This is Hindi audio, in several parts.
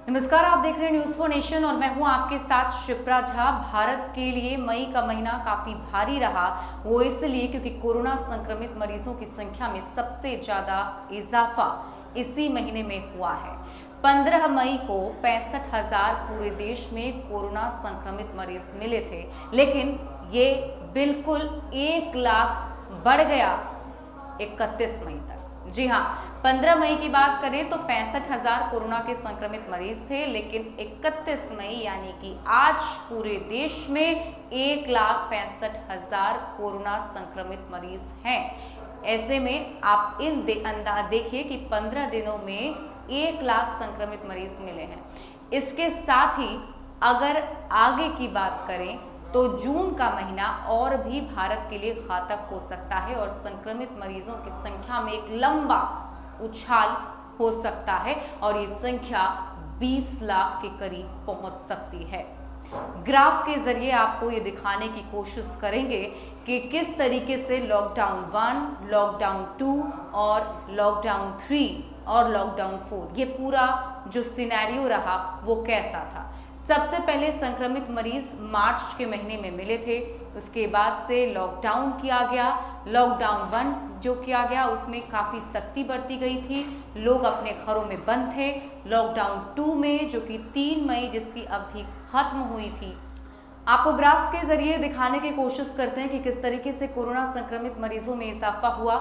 नमस्कार, आप देख रहे हैं न्यूज़ फॉर नेशन और मैं हूं आपके साथ शिप्रा झा। भारत के लिए मई का महीना काफी भारी रहा, वो इसलिए क्योंकि कोरोना संक्रमित मरीजों की संख्या में सबसे ज्यादा इजाफा इसी महीने में हुआ है। 15 मई को 65,000 पूरे देश में कोरोना संक्रमित मरीज मिले थे, लेकिन ये बिल्कुल 1 लाख बढ़ गया 31 मई तक। जी हाँ, 15 मई की बात करें तो 65,000 कोरोना के संक्रमित मरीज थे, लेकिन 31 मई यानी कि आज पूरे देश में 1,65,000 कोरोना संक्रमित मरीज हैं। ऐसे में आप अंदाज देखिए कि 15 दिनों में 1 लाख संक्रमित मरीज मिले हैं। इसके साथ ही अगर आगे की बात करें तो जून का महीना और भी भारत के लिए घातक हो सकता है और संक्रमित मरीजों की संख्या में एक लंबा उछाल हो सकता है और ये संख्या 20 लाख के करीब पहुंच सकती है। ग्राफ के जरिए आपको ये दिखाने की कोशिश करेंगे कि किस तरीके से लॉकडाउन 1, लॉकडाउन 2 और लॉकडाउन 3 और लॉकडाउन 4 ये पूरा जो सिनेरियो रहा वो कैसा था। सबसे पहले संक्रमित मरीज मार्च के महीने में मिले थे, उसके बाद से लॉकडाउन किया गया। लॉकडाउन 1 जो किया गया उसमें काफ़ी सख्ती बरती गई थी, लोग अपने घरों में बंद थे। लॉकडाउन 2 में जो कि 3 मई जिसकी अवधि खत्म हुई थी, आपको ग्राफ के जरिए दिखाने की कोशिश करते हैं कि किस तरीके से कोरोना संक्रमित मरीजों में इजाफा हुआ।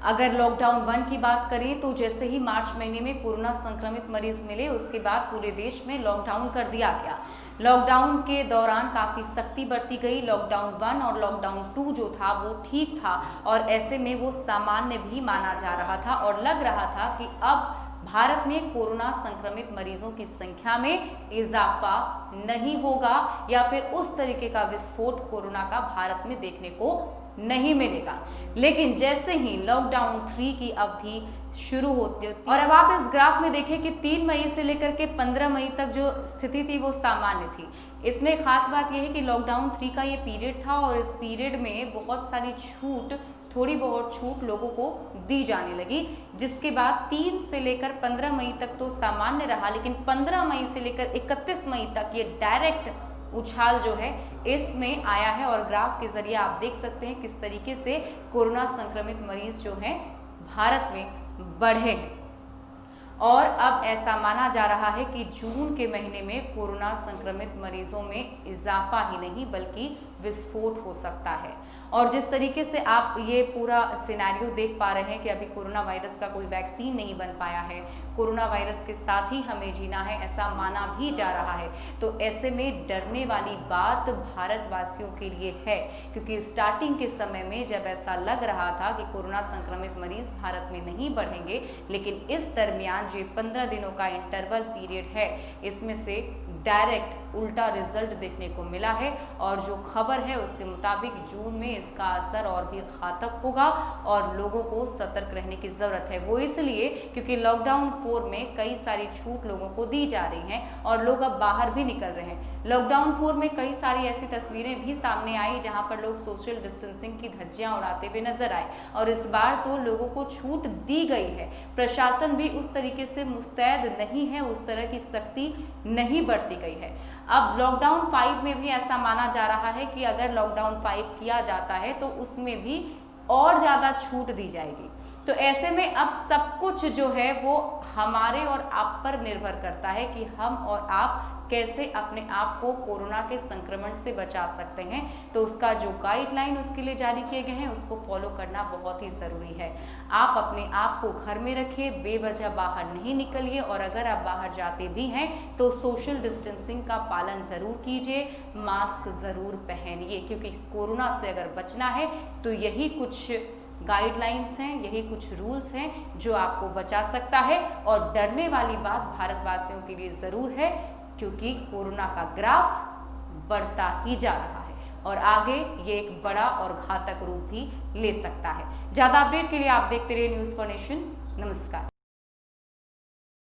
अगर लॉकडाउन 1 की बात करें तो जैसे ही मार्च महीने में कोरोना संक्रमित मरीज मिले उसके बाद पूरे देश में लॉकडाउन कर दिया गया। लॉकडाउन के दौरान काफ़ी सख्ती बरती गई। लॉकडाउन 1 और लॉकडाउन 2 जो था वो ठीक था और ऐसे में वो सामान्य भी माना जा रहा था और लग रहा था कि अब भारत में कोरोना संक्रमित मरीजों की संख्या में इजाफा नहीं होगा या फिर उस तरीके का विस्फोट कोरोना का भारत में देखने को नहीं मिलेगा। लेकिन जैसे ही लॉकडाउन 3 की अवधि शुरू होती और अब आप इस ग्राफ में देखें कि 3 मई से लेकर के 15 मई तक जो स्थिति थी वो सामान्य थी। इसमें खास बात यह है कि लॉकडाउन 3 का ये पीरियड था और इस पीरियड में बहुत सारी थोड़ी बहुत छूट लोगों को दी जाने लगी, जिसके बाद 3 से लेकर 15 मई तक तो सामान्य रहा, लेकिन 15 मई से लेकर 31 मई तक ये डायरेक्ट उछाल जो है इसमें आया है और ग्राफ के जरिए आप देख सकते हैं किस तरीके से कोरोना संक्रमित मरीज जो हैं भारत में बढ़े हैं। और अब ऐसा माना जा रहा है कि जून के महीने में कोरोना संक्रमित मरीजों में इजाफा ही नहीं बल्कि विस्फोट हो सकता है। और जिस तरीके से आप ये पूरा सिनेरियो देख पा रहे हैं कि अभी कोरोना वायरस का कोई वैक्सीन नहीं बन पाया है, कोरोना वायरस के साथ ही हमें जीना है ऐसा माना भी जा रहा है, तो ऐसे में डरने वाली बात भारतवासियों के लिए है, क्योंकि स्टार्टिंग के समय में जब ऐसा लग रहा था कि कोरोना संक्रमित मरीज भारत में नहीं बढ़ेंगे, लेकिन इस दरमियान जो 15 दिनों का इंटरवल पीरियड है इसमें से डायरेक्ट उल्टा रिजल्ट देखने को मिला है और जो खबर है उसके मुताबिक जून में इसका असर और भी घातक होगा और लोगों को सतर्क रहने की ज़रूरत है। वो इसलिए क्योंकि लॉकडाउन 4 में कई सारी छूट लोगों को दी जा रही हैं और लोग अब बाहर भी निकल रहे हैं। लॉकडाउन 4 में कई सारी ऐसी तस्वीरें भी सामने आई जहां पर लोग सोशल डिस्टेंसिंग की धज्जियां उड़ाते हुए नजर आए और इस बार तो लोगों को छूट दी गई है। प्रशासन भी उस तरीके से मुस्तैद नहीं है, उस तरह की सख्ती नहीं बरती गई है। अब लॉकडाउन 5 में भी ऐसा माना जा रहा है कि अगर लॉकडाउन 5 किया जाता है तो उसमें भी और ज़्यादा छूट दी जाएगी। तो ऐसे में अब सब कुछ जो है वो हमारे और आप पर निर्भर करता है कि हम और आप कैसे अपने आप को कोरोना के संक्रमण से बचा सकते हैं। तो उसका जो गाइडलाइन उसके लिए जारी किए गए हैं उसको फॉलो करना बहुत ही ज़रूरी है। आप अपने आप को घर में रखिए, बेवजह बाहर नहीं निकलिए और अगर आप बाहर जाते भी हैं तो सोशल डिस्टेंसिंग का पालन ज़रूर कीजिए, मास्क ज़रूर पहनिए, क्योंकि कोरोना से अगर बचना है तो यही कुछ गाइडलाइंस हैं, यही कुछ रूल्स हैं जो आपको बचा सकता है। और डरने वाली बात भारतवासियों के लिए ज़रूर है, क्योंकि कोरोना का ग्राफ बढ़ता ही जा रहा है और आगे ये एक बड़ा और घातक रूप भी ले सकता है। ज़्यादा अपडेट के लिए आप देखते रहिए न्यूज़ फॉर नेशन। नमस्कार।